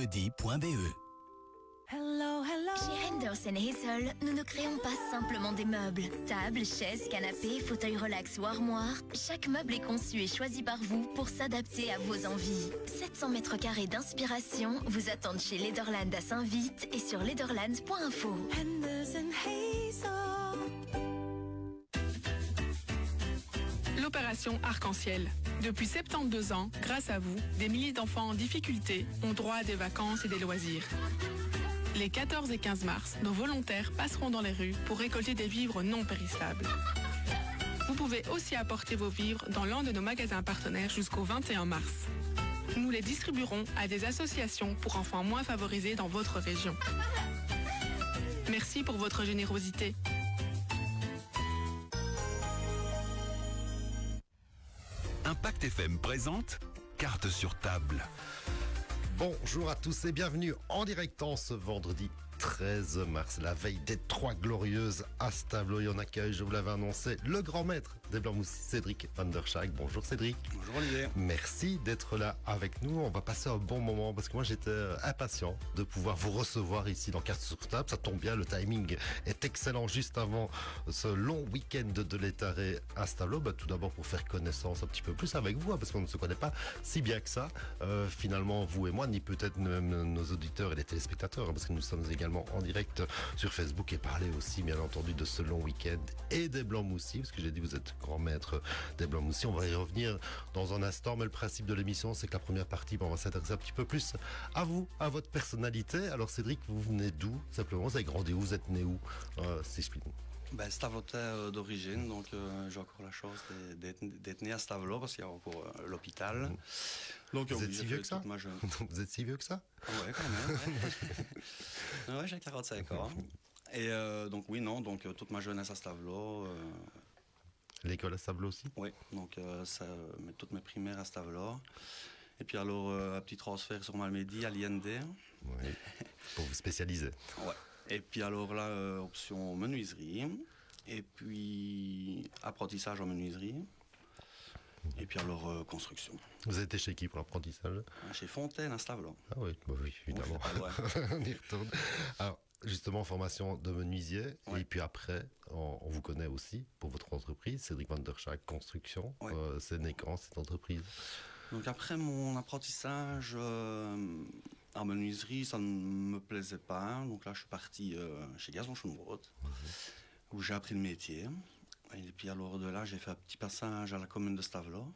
Vendredi.be. Hello, hello. Chez Renders Hazel, nous ne créons pas simplement des meubles. Tables, chaises, canapés, fauteuils relax ou armoires. Chaque meuble est conçu et choisi par vous pour s'adapter à vos envies. 700 mètres carrés d'inspiration vous attendent chez Lederland à Saint-Vite et sur lederland.info. Renders Hazel. L'opération Arc-en-Ciel. Depuis 72 ans, grâce à vous, des milliers d'enfants en difficulté ont droit à des vacances et des loisirs. Les 14 et 15 mars, nos volontaires passeront dans les rues pour récolter des vivres non périssables. Vous pouvez aussi apporter vos vivres dans l'un de nos magasins partenaires jusqu'au 21 mars. Nous les distribuerons à des associations pour enfants moins favorisés dans votre région. Merci pour votre générosité. Impact FM présente Carte sur table. Bonjour à tous et bienvenue en direct en ce vendredi 13 mars, la veille des Trois Glorieuses à Stavelot. Et on accueille, je vous l'avais annoncé, le grand maître des Blancs-Moussis, Cédric Van der Schaik. Bonjour Cédric. Bonjour Olivier. Merci d'être là avec nous. On va passer un bon moment parce que moi j'étais impatient de pouvoir vous recevoir ici dans Carte sur table. Ça tombe bien, le timing est excellent juste avant ce long week-end de l'étaré à Stavelot. Tout d'abord pour faire connaissance un petit peu plus avec vous, parce qu'on ne se connaît pas si bien que ça. Finalement, vous et moi, ni peut-être même nos auditeurs et les téléspectateurs, parce que nous sommes également en direct sur Facebook et parler aussi bien entendu de ce long week-end et des Blancs-Moussis, parce que j'ai dit vous êtes grand maître des Blancs-Moussis. On va y revenir dans un instant, mais le principe de l'émission c'est que la première partie, on va s'intéresser un petit peu plus à vous, à votre personnalité. Alors Cédric, vous venez d'où simplement? Vous avez grandi où? Vous êtes né où? Si je puis... Stavelotais d'origine, donc j'ai encore la chance d'être né à Stavelot parce qu'il y a encore l'hôpital. Donc, vous êtes si vieux que ça? Vous êtes si vieux que ça? Ouais, quand même. Ouais, j'ai 45 ans. Et donc oui, non, donc toute ma jeunesse à Stavelot. L'école à Stavelot aussi? Oui, donc toutes mes primaires à Stavelot. Et puis alors, un petit transfert sur Malmedy à l'IND. Oui, pour vous spécialiser. Ouais. Et puis alors là, option menuiserie, et puis apprentissage en menuiserie, et puis alors construction. Vous avez été chez qui pour l'apprentissage? Chez Fontaine à Stavelot. Ah oui, oui, évidemment. On y retourne. Alors, justement, formation de menuisier, et puis après, on vous connaît aussi pour votre entreprise, Cédric Van der Schaik Construction. Ouais. C'est né quand cette entreprise? Donc après mon apprentissage en menuiserie, ça ne me plaisait pas. Donc là, je suis parti chez Gazon Schoenbrot, où j'ai appris le métier. Et puis alors de là, j'ai fait un petit passage à la commune de Stavelot.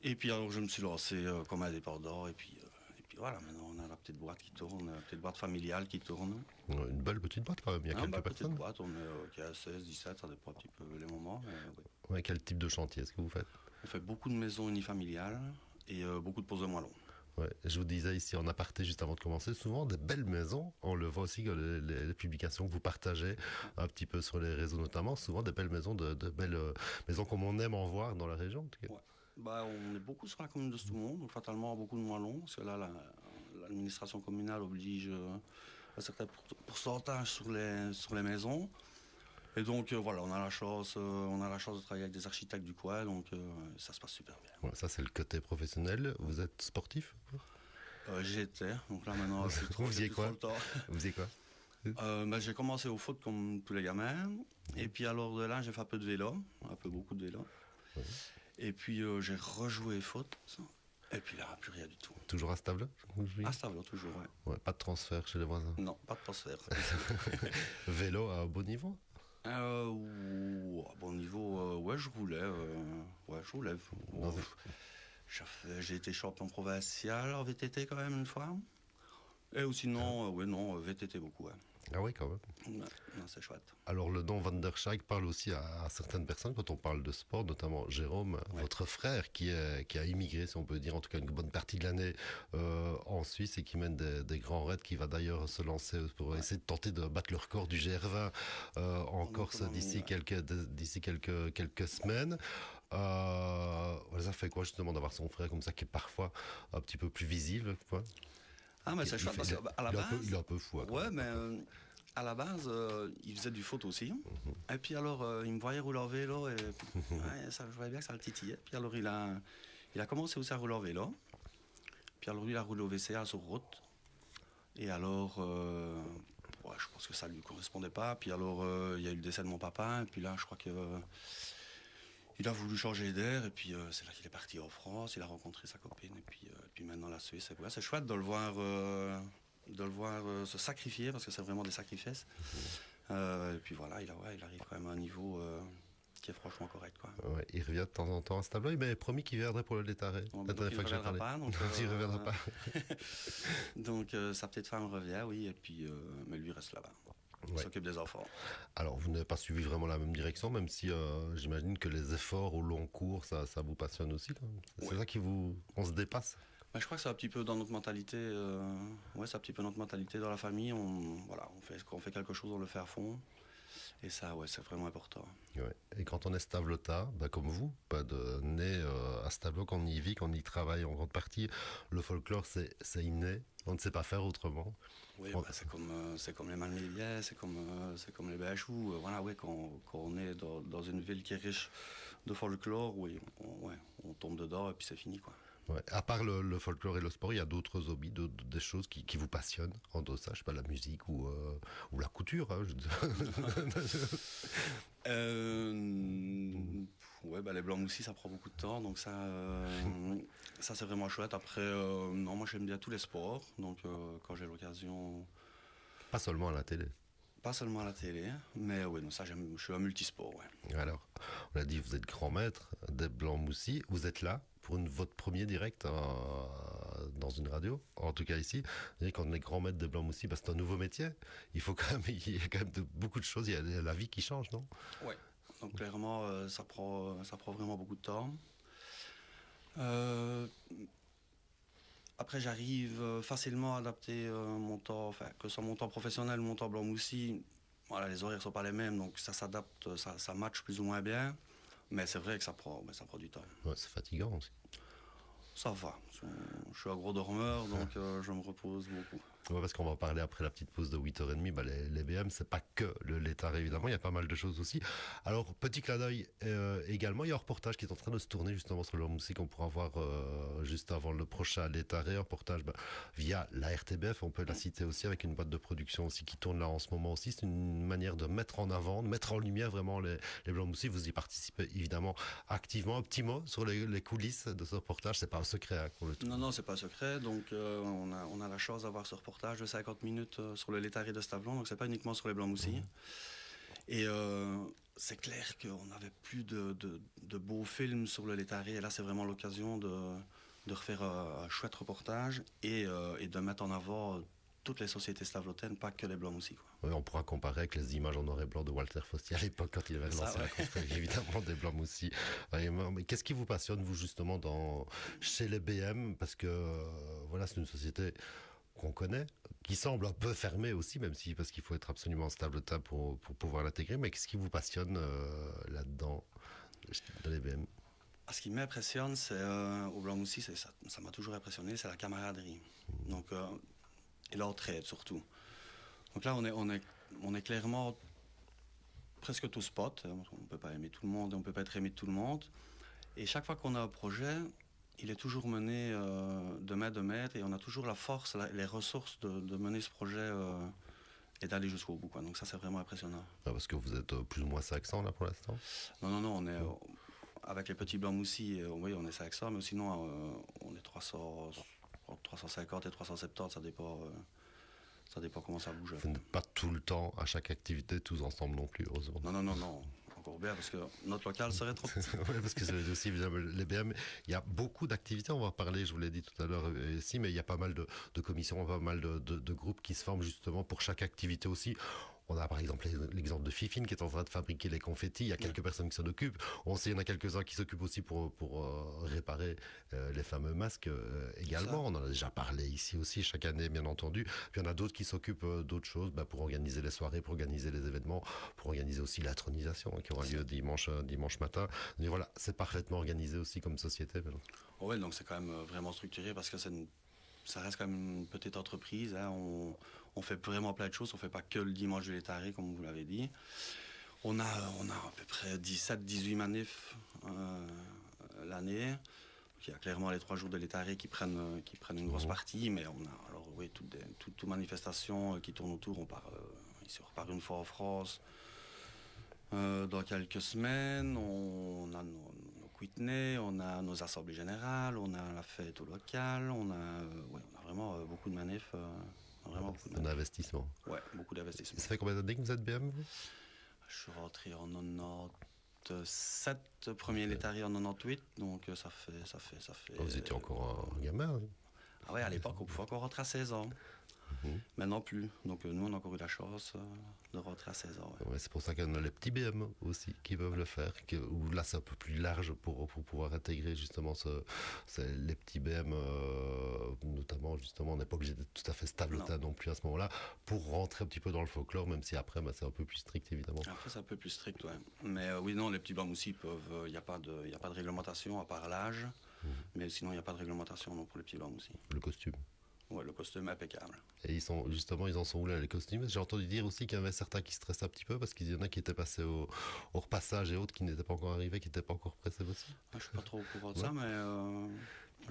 Et puis alors, je me suis lancé comme indépendant. Et puis voilà, maintenant on a la petite boîte qui tourne, la petite boîte familiale qui tourne. Une belle petite boîte quand même, il y a quelques personnes. Petite boîte, on est à 16, 17, ça dépend un petit peu les moments. Ouais, quel type de chantier est-ce que vous faites? On fait beaucoup de maisons unifamiliales et beaucoup de poses de moellons. Ouais, je vous disais ici en aparté juste avant de commencer, souvent des belles maisons, on le voit aussi que les publications que vous partagez un petit peu sur les réseaux notamment, souvent des belles maisons, de belles maisons comme on aime en voir dans la région en tout cas. Ouais. On est beaucoup sur la commune de Stoumont, donc fatalement beaucoup de moellons, parce que là l'administration communale oblige un certain pourcentage sur les maisons. Et donc voilà, on a la chance de travailler avec des architectes du coin, donc ça se passe super bien. Ouais, ça c'est le côté professionnel. Vous êtes sportif? J'étais, donc là maintenant c'est trop. Vous faisiez quoi? Vous faisiez quoi? J'ai commencé au foot comme tous les gamins, et puis alors de là j'ai fait un peu de vélo, beaucoup de vélo. Oui. Et puis j'ai rejoué foot. Et puis là, plus rien du tout. Toujours à Stavelot? À Stavelot, toujours, ouais. Pas de transfert chez les voisins? Non, pas de transfert. Vélo à bon niveau? À bon niveau, ouais, je roulais. J'ai été champion provincial en VTT quand même une fois. Et ou sinon, VTT beaucoup, ouais. Ah oui, quand même. Ouais, non, c'est chouette. Alors, le nom Van der Schaik parle aussi à certaines personnes quand on parle de sport, notamment Jérôme, votre frère, qui a immigré, si on peut dire, en tout cas une bonne partie de l'année en Suisse et qui mène des grands raids, qui va d'ailleurs se lancer pour essayer de tenter de battre le record du GR20 en Corse d'ici quelques semaines. Ça fait quoi justement d'avoir son frère comme ça qui est parfois un petit peu plus visible, quoi? Ah, mais c'est chouette parce qu'à la base. Il est un peu fou. Ouais, mais à la base, il faisait du foot aussi. Et puis alors, il me voyait rouler en vélo et je voyais bien que ça le titillait. Puis alors, il a commencé aussi à rouler en vélo. Puis alors lui, il a roulé au VCA sur route. Et alors, ouais, je pense que ça lui correspondait pas. Puis alors, il y a eu le décès de mon papa. Et puis là, je crois que il a voulu changer d'air. Et puis c'est là qu'il est parti en France. Il a rencontré sa copine. Et puis maintenant la Suisse. Ouais, c'est chouette de le voir, se sacrifier parce que c'est vraiment des sacrifices. Et puis voilà, il arrive quand même à un niveau qui est franchement correct, quoi. Ouais, il revient de temps en temps à ce tableau. Il m'avait promis qu'il viendrait pour le Létaré. Bon, La dernière il fois ne que j'ai reviendra parlé. pas. Donc, Il reviendra pas. donc sa petite femme revient, oui. Et puis, mais lui reste là-bas. Il Ouais. s'occupe des enfants. Alors, vous n'avez pas suivi vraiment la même direction, même si j'imagine que les efforts au long cours, ça vous passionne aussi. Là. C'est Ouais. ça qui vous... On se dépasse. Mais je crois que c'est un petit peu dans notre mentalité. Ouais, c'est un petit peu notre mentalité dans la famille. Quand on fait quelque chose, on le fait à fond. Et ça, ouais, c'est vraiment important. Ouais. Et quand on est stablota, bah comme vous, pas de né à Stablo, qu'on y vit, qu'on y travaille en grande partie, le folklore, c'est inné. On ne sait pas faire autrement. Oui, Ouais. bah, c'est comme les Malméliais, c'est comme les Béchous. Voilà, ouais, quand on est dans une ville qui est riche de folklore, oui, on tombe dedans et puis c'est fini, quoi. Ouais. À part le folklore et le sport, il y a d'autres hobbies, des choses qui vous passionnent en dehors de ça, je sais pas, la musique ou la couture. Hein, Ouais, bah, les blancs moussis, ça prend beaucoup de temps, donc ça c'est vraiment chouette. Après, non, moi j'aime bien tous les sports, donc quand j'ai l'occasion, Pas seulement à la télé. pas seulement à la télé, mais oui, non, ça je suis un multisport, ouais. Alors, on l'a dit, vous êtes grand maître des blancs moussis. Vous êtes là pour votre premier direct dans une radio, en tout cas ici. Et quand on est grand maître des blancs moussis, bah, c'est un nouveau métier. Il y a quand même beaucoup de choses. Il y a la vie qui change, non? Ouais. Donc clairement, ça prend vraiment beaucoup de temps. Après, j'arrive facilement à adapter mon temps, enfin, que ce soit mon temps professionnel ou mon temps blanc moussi. Voilà, les horaires ne sont pas les mêmes, donc ça s'adapte, ça matche plus ou moins bien. Mais c'est vrai que ça prend du temps. Ouais, c'est fatigant aussi. Ça va. Je suis un gros dormeur, donc je me repose beaucoup. Ouais, parce qu'on va en parler après la petite pause de 8h30. Bah, les BM, c'est pas que le Létard, évidemment. Il y a pas mal de choses aussi. Alors, petit clin d'œil également. Il y a un reportage qui est en train de se tourner justement sur le musique qu'on pourra voir juste avant le prochain Létard. Un reportage via la RTBF. On peut la citer aussi avec une boîte de production aussi qui tourne là en ce moment aussi. C'est une manière de mettre en avant, de mettre en lumière vraiment les Blancs Moussis. Vous y participez évidemment activement. Un petit mot sur les coulisses de ce reportage. C'est pas un secret hein, qu'on le trouve. Non, c'est pas secret. Donc, on a la chance d'avoir ce reportage de 50 minutes sur le Létaré de Stavelon. Donc, c'est pas uniquement sur les Blancs Moussis. Et c'est clair qu'on n'avait plus de beaux films sur le Létaré. Et là, c'est vraiment l'occasion de refaire un chouette reportage et de mettre en avant toutes les sociétés stavlotaines, pas que les Blancs Moussis, quoi. Oui, on pourra comparer avec les images en noir et blanc de Walter Fosti à l'époque quand il avait lancé la confrérie, évidemment, des Blancs Moussis. Mais qu'est-ce qui vous passionne, vous, justement, chez les BM? Parce que, voilà, c'est une société qu'on connaît, qui semble un peu fermée aussi, même si, parce qu'il faut être absolument stable pour pouvoir l'intégrer. Mais qu'est-ce qui vous passionne là-dedans, dans les BM? Ce qui m'impressionne, c'est au Blanc Moussis, ça m'a toujours impressionné, c'est la camaraderie. Donc, et l'entraide surtout. Donc là, on est clairement presque tous potes. On ne peut pas aimer tout le monde, on ne peut pas être aimé de tout le monde. Et chaque fois qu'on a un projet, il est toujours mené de main de maître et on a toujours la force, les ressources de mener ce projet et d'aller jusqu'au bout, quoi. Donc ça, c'est vraiment impressionnant. Ah, parce que vous êtes plus ou moins 500 là pour l'instant? Non, on est... avec les petits Blancs Moussis, oui, on est 500, mais sinon, on est 350 et 370, ça dépend comment ça bouge. Vous n'êtes pas tout le temps à chaque activité tous ensemble non plus, heureusement. Non, encore bien, parce que notre local serait trop petit. Oui, parce que c'est aussi évidemment les BM. Il y a beaucoup d'activités, on va en parler, je vous l'ai dit tout à l'heure ici, mais il y a pas mal de commissions, pas mal de groupes qui se forment justement pour chaque activité aussi. On a par exemple l'exemple de Fifine qui est en train de fabriquer les confettis. Il y a quelques personnes qui s'en occupent. On sait qu'il y en a quelques-uns qui s'occupent aussi pour réparer les fameux masques également. On en a déjà parlé ici aussi chaque année, bien entendu. Puis il y en a d'autres qui s'occupent d'autres choses pour organiser les soirées, pour organiser les événements, pour organiser aussi l'intronisation qui aura lieu dimanche matin. Mais voilà, c'est parfaitement organisé aussi comme société. Oui, donc c'est quand même vraiment structuré parce que ça reste quand même une petite entreprise. Hein. On fait vraiment plein de choses. On ne fait pas que le dimanche du Létaré, comme vous l'avez dit. On a à peu près 17-18 manifs l'année. il y a clairement les 3 jours de l'étaré qui prennent une grosse partie, mais on a alors oui toute manifestation qui tourne autour. On part ici, on repart une fois en France dans quelques semaines. On a nos Whitney, on a nos assemblées générales, on a la fête au local, on a vraiment beaucoup de manifs. Vraiment beaucoup de Un investissement. Ouais, beaucoup d'investissements. Ça fait combien d'années que vous êtes BM, vous? Je suis rentré en 97, premier l'étaré en 98, donc ça fait. Vous étiez encore un gamin. Hein. Ah ouais, à l'époque, on pouvait encore rentrer à 16 ans. Maintenant plus. Donc nous, on a encore eu la chance de rentrer à 16 ans. Ouais. Ouais, c'est pour ça qu'il y en a les petits BM aussi qui peuvent le faire. Où là, c'est un peu plus large pour pouvoir intégrer justement les petits BM, notamment justement, on n'est pas obligé d'être tout à fait stable non plus à ce moment-là, pour rentrer un petit peu dans le folklore, même si après, c'est un peu plus strict évidemment. Après, c'est un peu plus strict, ouais. Mais oui, non, les petits BM aussi peuvent. Il n'y a pas de réglementation à part l'âge, mais sinon, il n'y a pas de réglementation non pour les petits BM aussi. Le costume. Ouais, le costume impeccable. Et ils en sont où là, les costumes? J'ai entendu dire aussi qu'il y avait certains qui stressaient un petit peu parce qu'il y en a qui étaient passés au repassage et autres qui n'étaient pas encore arrivés, qui n'étaient pas encore pressés aussi. Je ne suis pas trop au courant de ça, mais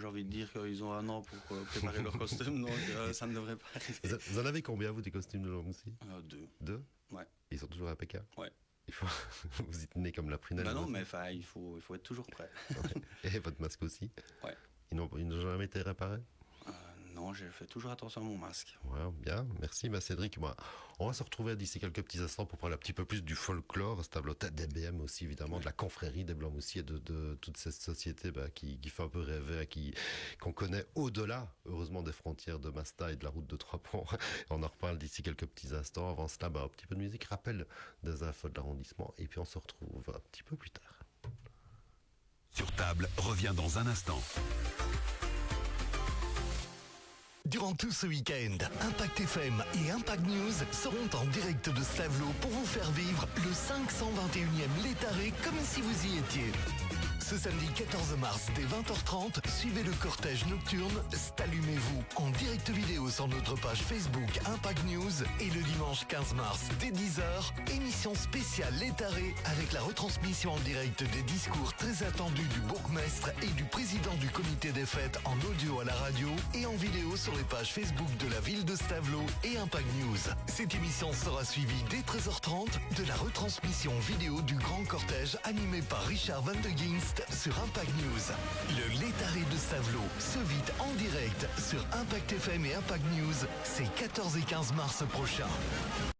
j'ai envie de dire qu'ils ont 1 an pour préparer leur costume, donc ça ne devrait pas arriver. Vous en avez combien, vous, des costumes de l'homme aussi? 2. 2? Ouais. Ils sont toujours impeccables? Ouais. Vous y tenez comme la prunelle? Non, mais il faut être toujours prêt. Ouais. Et votre masque aussi? Ouais. Ils n'ont jamais été réparés? Non, j'ai fait toujours attention à mon masque. Ouais, bien, merci Cédric. On va se retrouver d'ici quelques petits instants pour parler un petit peu plus du folklore, cette tableau-tête des BM aussi évidemment, de la confrérie des Blancs aussi et de toute cette société qui fait un peu rêver, qu'on connaît au-delà, heureusement, des frontières de Masta et de la route de Trois-Ponts. On en reparle d'ici quelques petits instants. Avant cela, un petit peu de musique, rappel des infos de l'arrondissement et puis on se retrouve un petit peu plus tard. Sur table revient dans un instant. Durant tout ce week-end, Impact FM et Impact News seront en direct de Stavelot pour vous faire vivre le 521e Létaré comme si vous y étiez. Ce samedi 14 mars dès 20h30, suivez le cortège nocturne Stallumez-vous en direct vidéo sur notre page Facebook Impact News et le dimanche 15 mars dès 10h, émission spéciale Létaré avec la retransmission en direct des discours très attendus du bourgmestre et du président du comité des fêtes en audio à la radio et en vidéo sur les pages Facebook de la ville de Stavelot et Impact News. Cette émission sera suivie dès 13h30 de la retransmission vidéo du grand cortège animé par Richard Van de Ginst sur Impact News. Le Létaré de Stavelot se vit en direct sur Impact FM et Impact News, c'est 14 et 15 mars prochain.